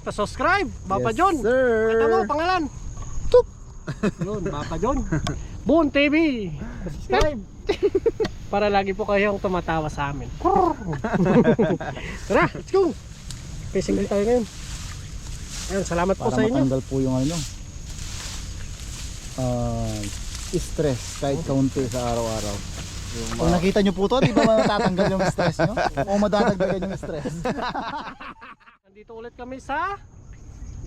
pa-subscribe, Papa Yes, John. sir. Kita mo, pangalan. Tup. Yun, Papa John. Boon TV. Subscribe. Para lagi po kayong tumatawa sa amin. Tara, let's go. Fishing tayo ngayon. Ayun, salamat po Para sa inyo. matanggal po yung ano, stress kahit kaunti sa araw-araw. Kung nakita nyo po to, di ba matatanggal yung stress nyo? O madadagdagan yung stress? Nandito ulit kami sa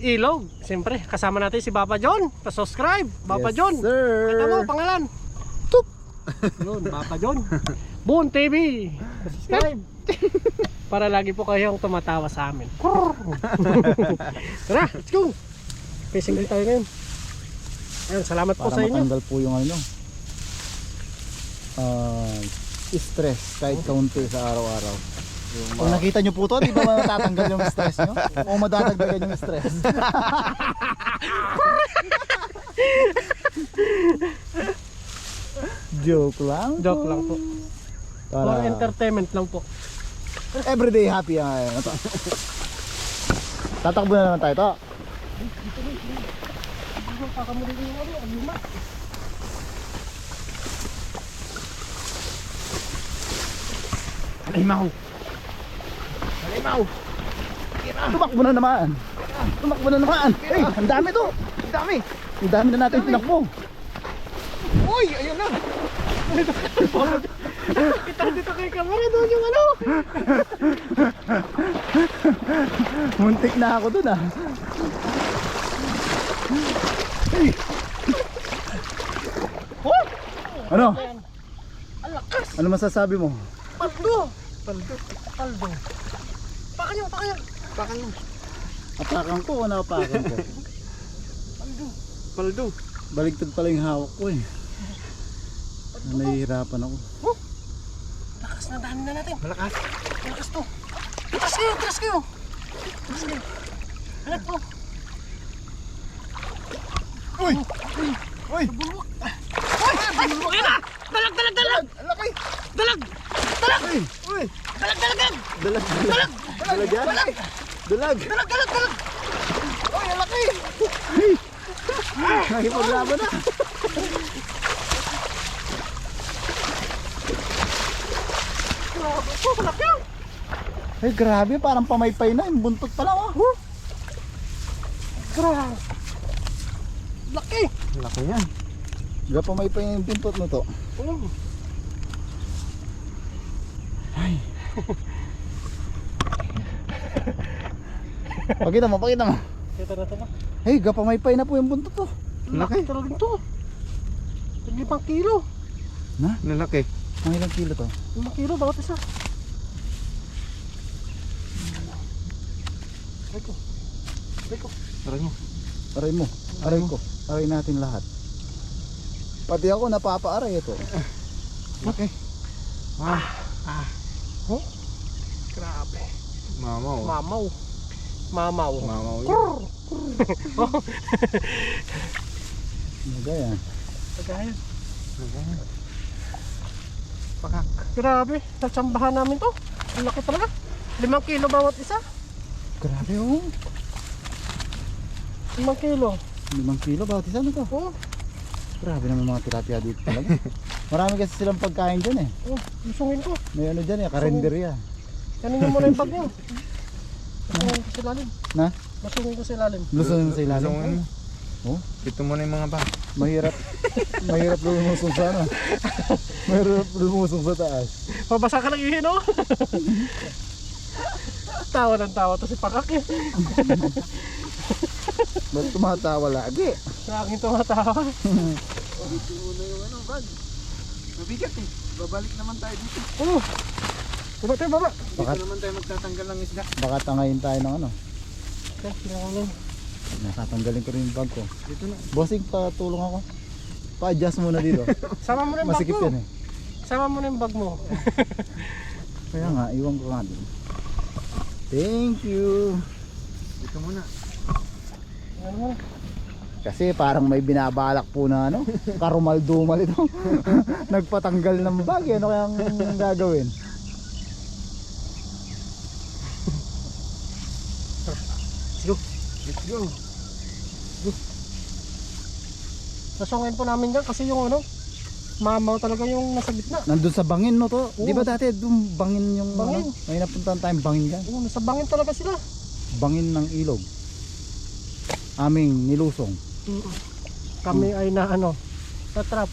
Ilog. Siyempre, kasama natin si Papa John. Pa-subscribe, Papa Yes, John. sir. Kita mo, pangalan. Tup. Yun, Papa John. Boon TV. Subscribe. Para lagi po kayong tumatawa sa amin. Tara, let's go. Fishing tayo ngayon. Ayun, salamat po Para sa inyo. matanggal po yung ano, stress kahit kaunti sa araw-araw. Kung nakita nyo po to, di ba matatanggal yung stress nyo? O madadagdagan yung stress? Joke lang. Joke lang po. For Para entertainment lang po. everyday happy ang ano to. Tatakbo na naman tayo to. Alimaw. Alimaw. Tumakbo na naman. Tumakbo na naman. Hey, ang dami to. Ang dami. Ang dami na natin tinakbo. Uy, ayun na. Kita dito kay kamera doon yung ano. Muntik na ako dun ah. Hey. Oh! Ano? Ang lakas. Ano masasabi mo? Paldo. Paldo. Paldo. Pakan nyo, pakan nyo. Pakan nyo. Apakan ko o napakan ko? Paldo. Paldo. Baligtad pala yung hawak ko eh. Nahihirapan ako. Oh! Lakas na, dami na natin. Malakas. Malakas to. Tras kayo, tras kayo. Tras kayo. Hanap po. Uy! Uy! Bulwak. Uy! Ay! Ayun na! Dalag, dalag, dalag! Laki! Dalag! Dalag! Uy! Uy! Dalag, dalag, dalag! Dalag! Dalag! Dalag yan? Dalag! Dalag! Dalag, dalag, dalag! Uy! Ang laki! Hey! Nakipaglaban na! Grabe po, malaki yun! Ay grabe, parang pamaypay na. Yung buntot pa lang oh. Grabe! Laki! Laki yan. Diba pamaypay na yung buntot na to? Ay. Pakita mo, pakita mo. Kita na ito na. Hey, gapamaypay na po yung buntot to. Laki talaga ito. 5 kilo. Na? Lalaki. Ang ilang kilo to? 5 kilo bawat isa. Aray ko. Aray ko. Aray mo. Aray mo. Aray ko. Aray natin lahat. Pati ako napapaaray ito. Laki. Ah. Oh? Grabe. Mamaw. Mamaw. Mamaw. Mamaw yun. Kurr. Magaya. Kagaya. Pakak. Grabe. Natsambahan namin to. Ang laki talaga. 5 kilo bawat isa. Grabe oh. 5 kilo. 5 kilo bawat isa na to. Oh. Grabe naman mga tilapia dito talaga. Marami kasi silang pagkain dyan eh. Oh. Lusungin ko. May ano dyan eh, karinderya. Kanin nyo muna yung bag nyo. Lusungin ko sa ilalim. Na? Lusungin ko sa ilalim. Lusungan sa ilalim. Lusungin mo. Oh, Pito mo na yung mga bag. mahirap. Mahirap lumusong sa ano. Mahirap lumusong sa taas. Pabasa ka ng ihin, oh. Tawa ng tawa to si Pakak eh. Ba't tumatawa lagi? Sa akin tumatawa. Dito muna yung ano, bag. Mabigat eh. Babalik naman tayo dito. Oh. Baba tayo, baba. Baka, Dito naman tayo magtatanggal ng isda. baka tangayin tayo ng ano. Okay, pinangalan. Nakatanggalin ko rin yung bag ko. Dito na. Bossing, patulong ako. Pa-adjust muna dito. Sama mo na yung bag Masikip mo. yan eh. Sama mo na yung bag mo. Kaya nga, iwan ko nga din. Thank you. Dito muna. Ano mo? Kasi parang may binabalak po na ano, karumal-dumal ito. Nagpatanggal ng bag eh. Ano kayang gagawin? Sige Go. Let's go. Nasungin po namin dyan kasi yung ano, mamaw talaga yung nasa gitna. Nandun sa bangin no to. Oo. Di ba dati doon bangin yung Bangin. ano? May napuntahan tayong bangin dyan. Oo, nasa bangin talaga sila. Bangin ng ilog. Aming nilusong. Kami ay na ano, na trap.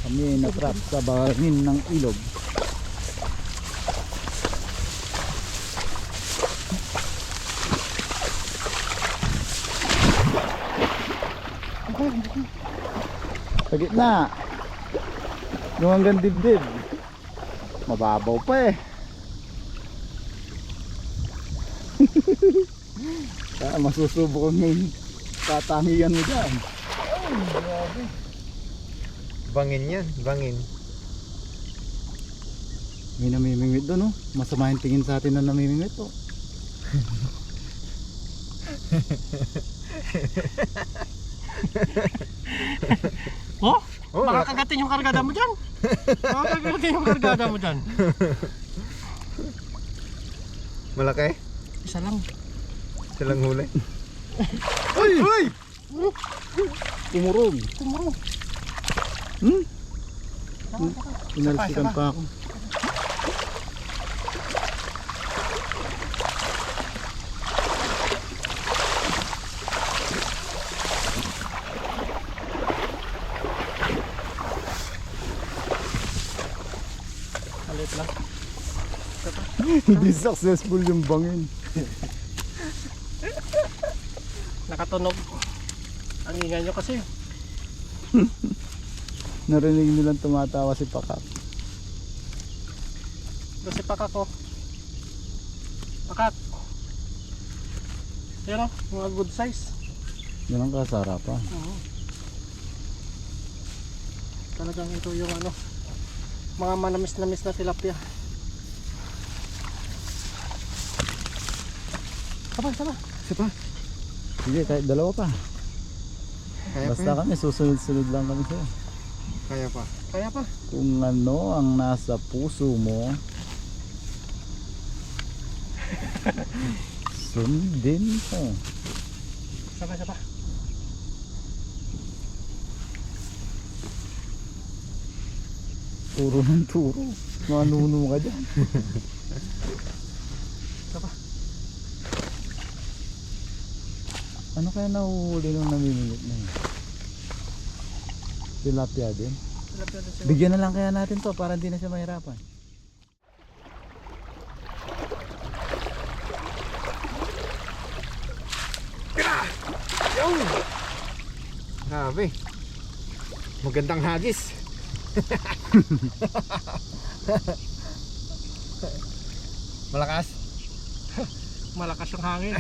Kami ay natrap sa bangin ng ilog. Sa gitna. Yung hanggang dibdib. Mababaw pa eh. Kaya masusubok ang tatangian mo dyan. Bangin yan, bangin. May namimingwit doon, oh. Masama yung tingin sa atin na namimingwit, oh. Oh, Oh, makakagatin yung kargada mo dyan. Makakagatin yung kargada mo dyan. Malaki? Isa lang. Silang huli. Uy! Uy! Umurong. Tumuro. Hmm? Saka. Pinalsikan Saka. pa ako. Kalit lang. Hindi successful yung bangin. Nakatunog. Ang ingay nyo kasi. Narinig nilang tumatawa si Pakak. Kasi pakak ko. Pakak. Yan o, mga good size. Yan ang kasarapan. Oo. Talagang ito yung ano, mga manamis-namis na tilapia. Sabay, sabay. Isa pa. Sige, kahit dalawa pa. Kaya Basta pa. kami, susunod-sunod lang kami sa'yo. Kaya pa. Kaya pa. Kung ano ang nasa puso mo, sundin mo. Sabay, sabay. Turo ng turo. Manuno ka dyan. Sabay. Ano kaya nahuhuli nung namimingit na yun? Tilapia din. Tilapia din siya. Bigyan na lang kaya natin to para hindi na siya mahirapan. Grabe. Magandang hagis. Malakas. Malakas yung hangin.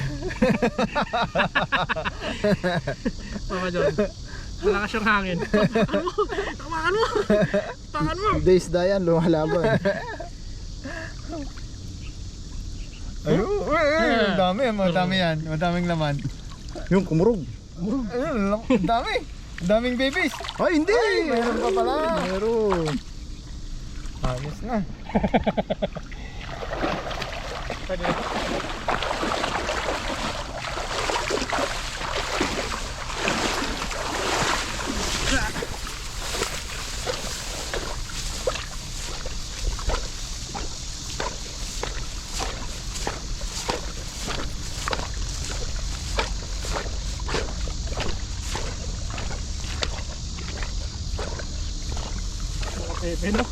Mama John. Malakas yung hangin. Tamaan mo! Tamaan mo! Days dayan, lumalaban. Ayun, madami, madami yan. Madaming laman. Yung kumurog. Ayun, dami. Daming babies. Ay, hindi! Meron pa pala. Meron. Ayos na. Pwede na. Okay, no?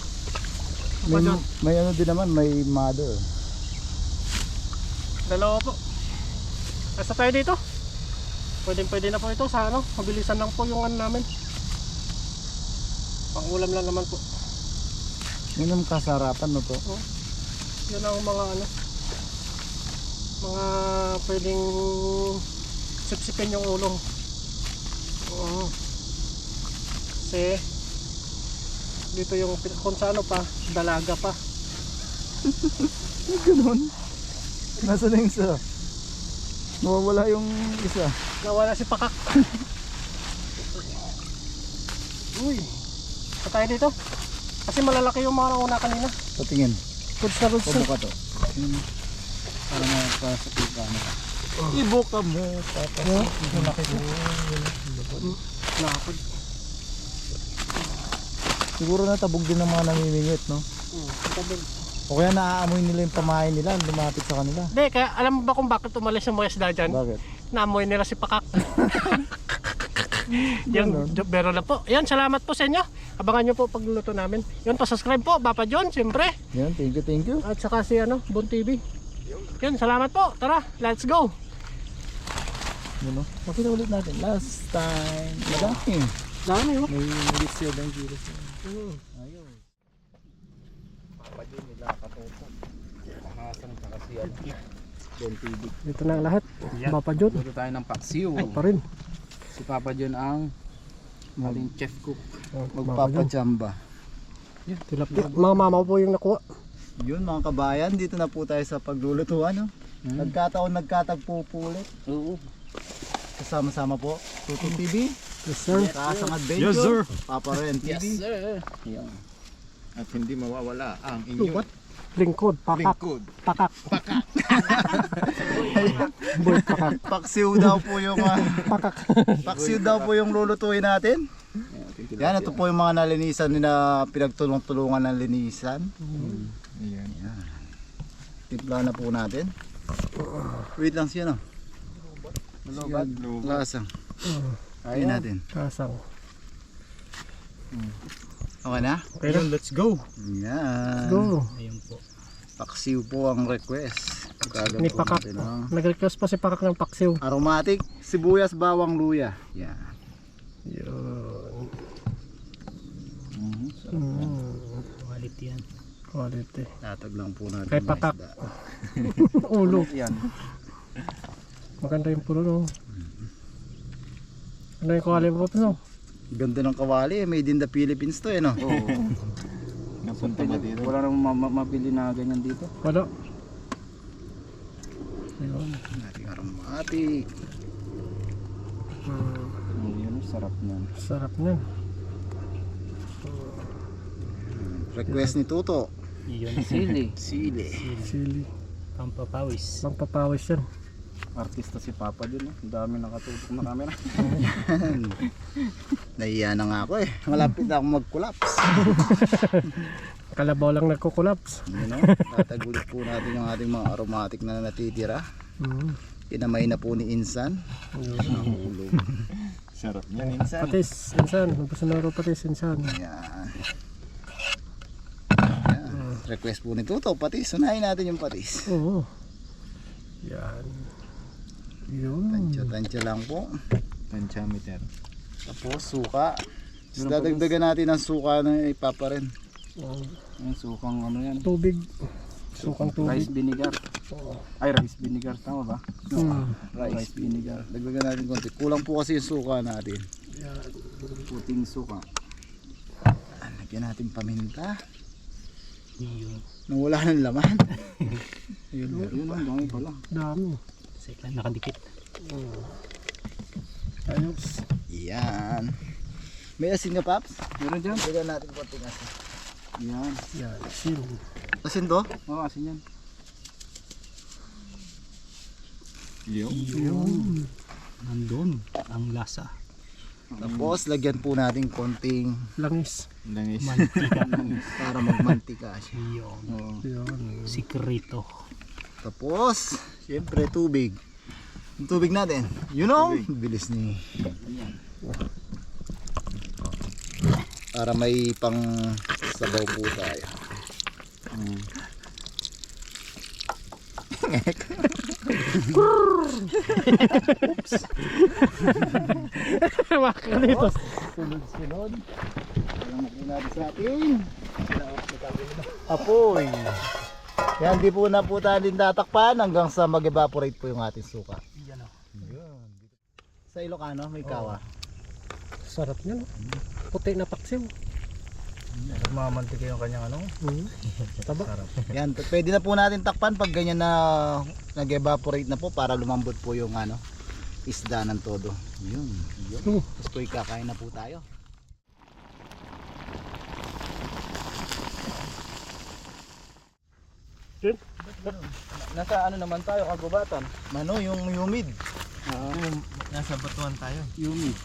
May, may ano din naman, may mother. Dalawa po. Basta tayo dito. Pwede na po ito sa ano. Mabilisan lang po yung ano namin. Pangulam lang naman po. Yun yung kasarapan no to. Yan ang mga ano. Mga pwedeng sipsipin yung ulong. Oo. Kasi dito yung kung sa ano pa, dalaga pa. Ganun. Nasaan na yung isa? Nawawala yung isa. Nawala si Pakak. Uy. Pa tayo dito. Kasi malalaki yung mga nauna kanina. Patingin. Goods na goods Kobo na. ka to. Tingin mo. Para makapasakita mo. Ibuka mo, papa. Malaki po. Lapad. Siguro natabog din ng mga namimingit, no? Tabog. O kaya naaamoy nila yung pamahay nila, lumapit sa kanila. Hindi, kaya alam mo ba kung bakit umalis yung mga isda dyan? Bakit? Naamoy nila si Pakak. Yan, bero na po. Yan, salamat po sa inyo. Abangan nyo po pagluluto namin. Yun, pasubscribe po, Papa John, siyempre. Yan, thank you. At saka si Bon TV. Yun, salamat po. Tara, let's go. Yun, no? Makita ulit natin. Last time. Madami. Dami, oh. May lisyo ng kilos. Ayun. Papadyo nila katoto. Pakasang ka kasi yan. Bon TV. Dito na ang lahat. Papa John. Luto tayo ng paksiw. Ay, pa rin. Si Papa John ang maling chef cook. Magpapajamba. Tilapia. Mga mama ko po yung nakuha. Yun mga kabayan, dito na po tayo sa paglulutuan. No? Nagkataon nagkatagpo po ulit. Oo. Kasama-sama po. Tuto TV. Yes, sir. Kaasang Adventure. Yes, sir. Papa Ren TV. Yes, sir. Yan. At hindi mawawala ang Ito, inyong what? Lingkod, pakak. lingkod. Pakak. Boy, pakak. Paksiw daw po yung paksiw daw po yung lulutuin natin. Yan, ito po yung mga nalinisan na pinagtulong-tulungan ng linisan. Ayan. Timpla na po natin. Wait lang siya, no? Lubad. Lasang. Kain natin. Kasang. Okay na? Okay na. Let's go. Yan. Go. Ayun po. Paksiw po ang request. Gagawin Ni po Pakak. natin ang Nag-request pa si Pakak ng paksiw. aromatic, sibuyas, bawang, luya. Yan. Yun. Quality yan. Quality. Tatag lang po natin. Kay mga Pakak. isda. Ulo. Yan. Maganda yung pulo, no? Ano yung quality mo po, no? Ganda ng kawali, made in the Philippines to, eh, no? Oo. Napunta ba dito? Wala nang mabili na ganyan dito. Wala. Ayun. Ating aromatic. Yun, sarap niyan. Sarap niyan. Request ni Tuto. Yun, sili. Sili. Sili. Pampapawis. Pangpapawis yan. Artista si Papa John. Ang dami nakatutok na camera. Nahiya na nga ako eh. Malapit na ako mag-collapse. Kalabaw lang nagko-collapse. You know, tatagulit po natin yung ating mga aromatic na natitira. Kinamay na po ni Insan. Nahulog. Sarap niyan, Insan. Patis, insan. Magpasanaro patis, insan. Yan. Yan. Request po ni Tuto, patis. Unahin natin yung patis. Oo. Yan. Yun. Tansya lang po. Tantiameter. Tapos suka. Tapos dadagdagan natin ang suka na ipapa rin. Yung sukang ano yan. Tubig. Sukang Rice tubig. vinegar. Ay, rice vinegar. Tama ba? Rice vinegar. Dagdagan natin konti. Kulang po kasi yung suka natin. Puting suka. Lagyan natin paminta. Yun. Nawala ng laman. Ayun, Yun, ang dami pala. Dami. Sika, nakadikit. Ayos. Yan. May asin ka, Paps? Meron dyan? Dagdagan natin konting asin. Yan. Yan. Sin. Asin to? Oo, asin yan. Yun. Nandun ang lasa. Tapos lagyan po natin konting Langis. Langis. para magmantika siya. Yun. Oo. Yun. Sikrito. Tapos, syempre tubig. Yung tubig natin. You know, bilis ni. Para may pang sabaw po tayo. Makakalitos. Sunod-sunod. Alam mo po natin sa ating apoy. Yan, di po na po tayo din tatakpan hanggang sa mag-evaporate po yung ating suka. Yan o. Yun. Sa Ilocano, may kawa. Sarap niya, no? Puti na paksiw. Mamantika yung kanyang ano. Taba. Yan, pwede na po natin takpan pag ganyan na nag-evaporate na po para lumambot po yung ano, isda ng todo. Yun. Tapos po ikakain na po tayo. Nasa ano naman tayo, kagubatan. Mano, yung humid. Nasa batuan tayo. Humid.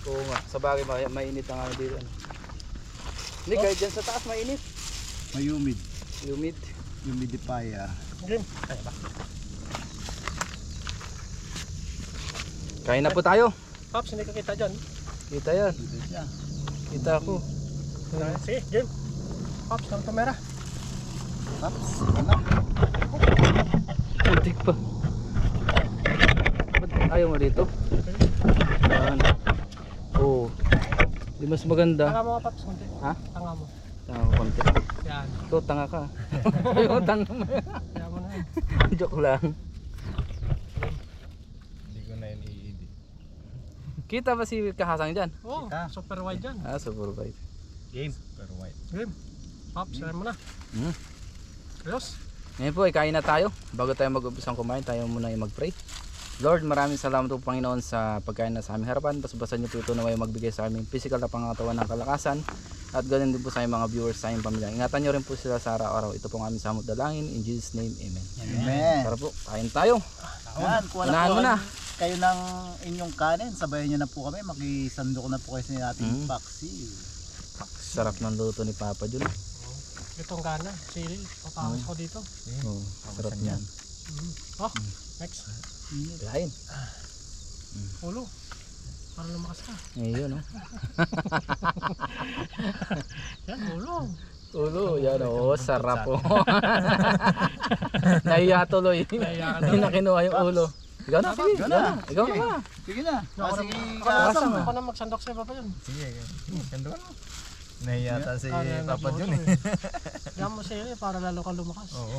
Oo nga, sa bagay mainit ang ano dito. Hindi, kahit dyan sa taas mainit. May humid. Humid. Humidifier. Game. Kaya ba? Kain na po tayo. Pops, hindi ka kita dyan. Kita yan. Kita ako. Sige, game. Pops, ng kamera. Ups, ano? Kuntik pa. Ba't ayaw mo dito? Yan. Oo. Di mas maganda. Tanga mo nga, Pops, konti. Ha? Tanga mo. Tanga ko konti. Yan. Ikaw tanga ka. Ikaw tanga mo. Kaya mo na yun. Joke lang. Hindi ko na yun i-edit. Kita ba si Kahasang dyan? Oo, super wide yan. Ah, super bite. Game. Pero white. Game. Pops, try mo na. Hmm. Ayos. Ngayon po, kain na tayo. Bago tayo mag-umpisang kumain, tayo muna yung mag-pray. Lord, maraming salamat po Panginoon sa pagkain na sa aming harapan. Basbasan niyo po ito na may magbigay sa aming physical na pangatawan ng kalakasan. At ganoon din po sa aming mga viewers, sa aming pamilya. Ingatan niyo rin po sila sa araw-araw. Ito po ang aming samot dalangin. In Jesus' name, Amen. Amen. Tara po, kain tayo. Yan, kuha na Unahan po mo na. kayo ng inyong kanin. Sabayan nyo na po kami. Makisandok na po kayo sa ating paksiw. Sarap ng luto ni Papa Jun. Itong gana. Sili. Papawis ko dito. Oh, sarap niyan. Oh, next. Kain. Ulo. Para lumakas ka. Ayun, no? Yan, ulo. Ulo, yan oh, sarap po. Nahiya tuloy. Nahiya ka Hindi na kinuha yung ulo. Ikaw na, sige. Ikaw na. Ikaw na. Sige na. Sige, Kasama. Ako na magsandok sa'yo, Papa, yun. Sige, ganda mo. Nahiyata si Yan, Papa nagluto Jun eh. Yan mo sili para lalo kang lumakas. Oo.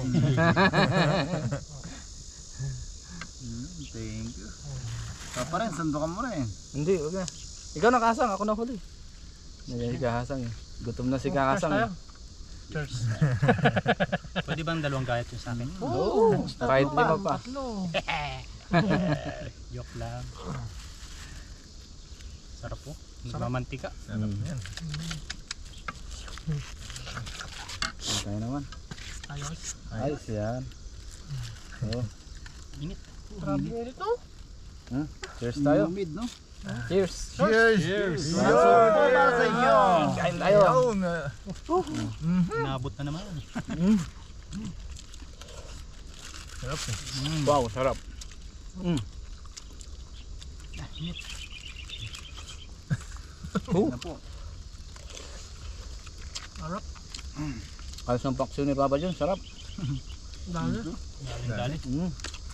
Thank you. Pa rin, sandukan mo rin. Hindi, wag na. Ikaw na Kasang, ako na huli. Hindi si Kasang eh. Gutom na si Kasang eh. Cheers. Pwede bang dalawang gayat yung sa akin? Oo, kahit lima pa. Tatlo. Joke lang. Sarap po. Nagmamantika. Sarap yan. Tayo naman. Ayos. Ayos yan. Oh. Init. Grabe yung ulit, no? Cheers tayo. Humid, no? Cheers. Cheers! Para sa inyo. Kain tayo. Naabot na naman. Sarap eh. Wow, sarap. Na po. Sarap. Kalos ng paksyo ni Papa Jun, sarap. Dali. Dali.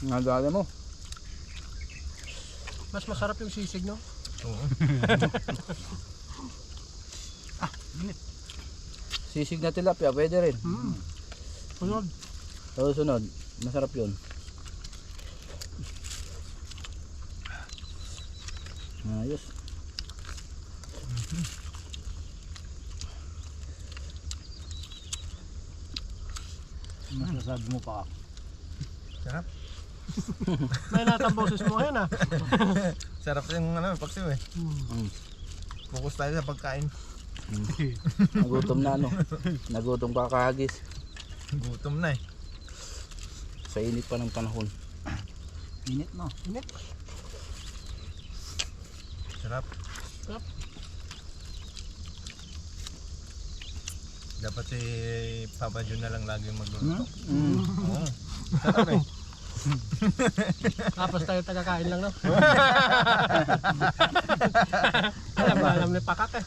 Nadali mo. Mas masarap yung sisig, no? Oo. Sisig na tilapia, pwede rin. Sunod. Sunod, masarap yun. Ayos. Masasabi mo pa. Sarap. May natang boses mo ngayon, ah. Sarap yung paksiw eh. Focus tayo sa pagkain. Nagutom na ano. Nagutom ka kahagis. Gutom na eh. Sa init pa ng panahon. Init, no? Init. Sarap. Sarap. Dapat si Papa Jun na lang lagi yung magluluto. Oo. Sarap eh. Tapos tayo tagakain lang, no? alam ni Pakak, eh.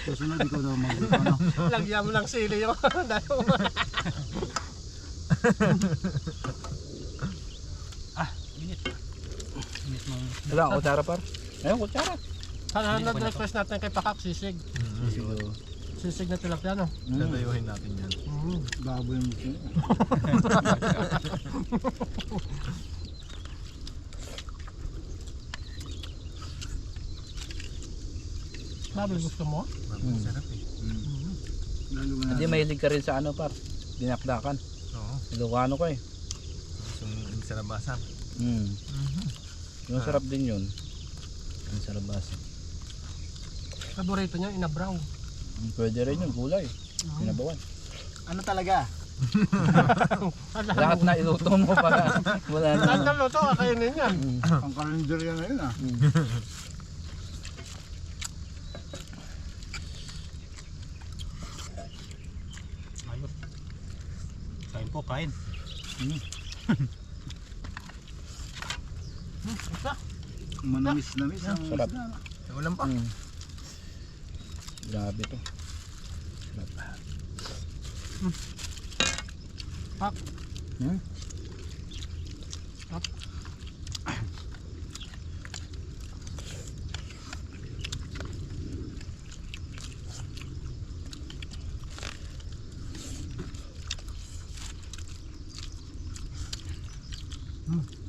Susunod, ikaw daw mag-ano. Lagyan mo lang sili yung dalawa. Init. Init mong... Wala, kutsara par. Ayun, kutsara. Sana nag-request natin kay Pakak, sisig. Siguro. Sisig na tilapia, no? Dadayuhin natin yan. Baboy mo siya. Sabi, gusto mo? Sarap eh. Lalo na. Hindi mahilig ka rin sa ano par. Dinakdakan. Oo. Ilocano ka eh. Yung sarabasan. Yung sarap din yun. Yung sarabasa. Paborito niya, inabraw. Pwede rin yun, gulay. Pinabawan. Ano talaga? Lahat na iluto mo para wala na. Lahat ng luto, kakainin yan. Ang kalendarya na yun ah. Ayos. Kain po, kain. Manamis-namis ang Sarap. isda. Ulam pa. Grabe to. Pak. Hmm?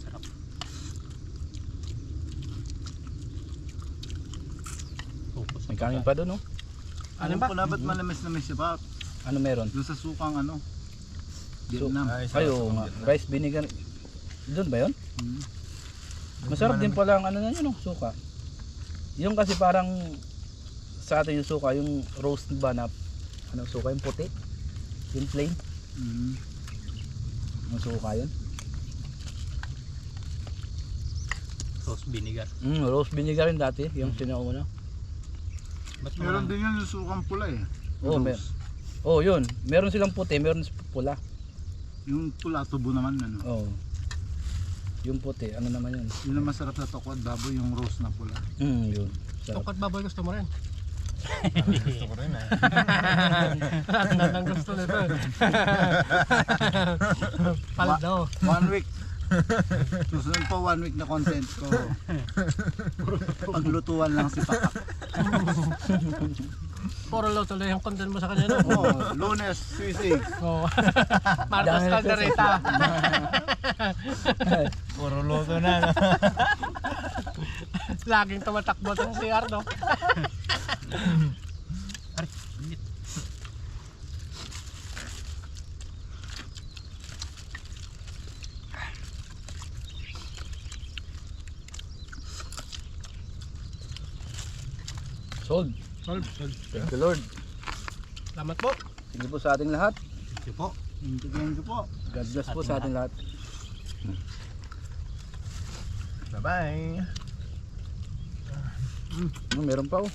Sarap. Focus. May kanin pa doon, no? Alam ko na ba't manamis-namis siya pa? Ano meron? Doon sa sukang ano? Vietnam. Ayo nga. Rice vinegar. Doon ba yun? Hmm. Masarap din pala ang ano na yun, no? Suka. Yung kasi parang sa atin yung suka, yung roast ba na ano suka, yung puti. Yung plain. Hmm. Yung suka yun. Sauce vinegar. Roast vinegar rin dati, yung sinauna. Ba't Meron mga- din yun yung sukang pula eh. Oo, Rose. Oh, yun. Meron silang puti, meron pula. Yung pula tubo naman ano. Oh. Yung puti, ano naman yun? Yun ang masarap sa toko at baboy yung rose na pula. Yun. Sarap. Tukat baboy gusto mo rin. Gusto ko rin eh. Lahat ng gusto nito. Palit daw. 1 week. Susunod po 1 week na content ko. Paglutuan lang si Pakak. Puro luto lang yung content mo sa kanya, no? Oh, Lunes, sisig. Oo. Marcos Caldereta. Puro luto na. No? Laging tumatakbo ng CR, no? Aray, init. Sold. Solve. Thank you, Lord. Salamat po. Sige po sa ating lahat. Thank you po. Tingnan ko po. God bless po sa ating lahat. Bye-bye. Meron pa oh.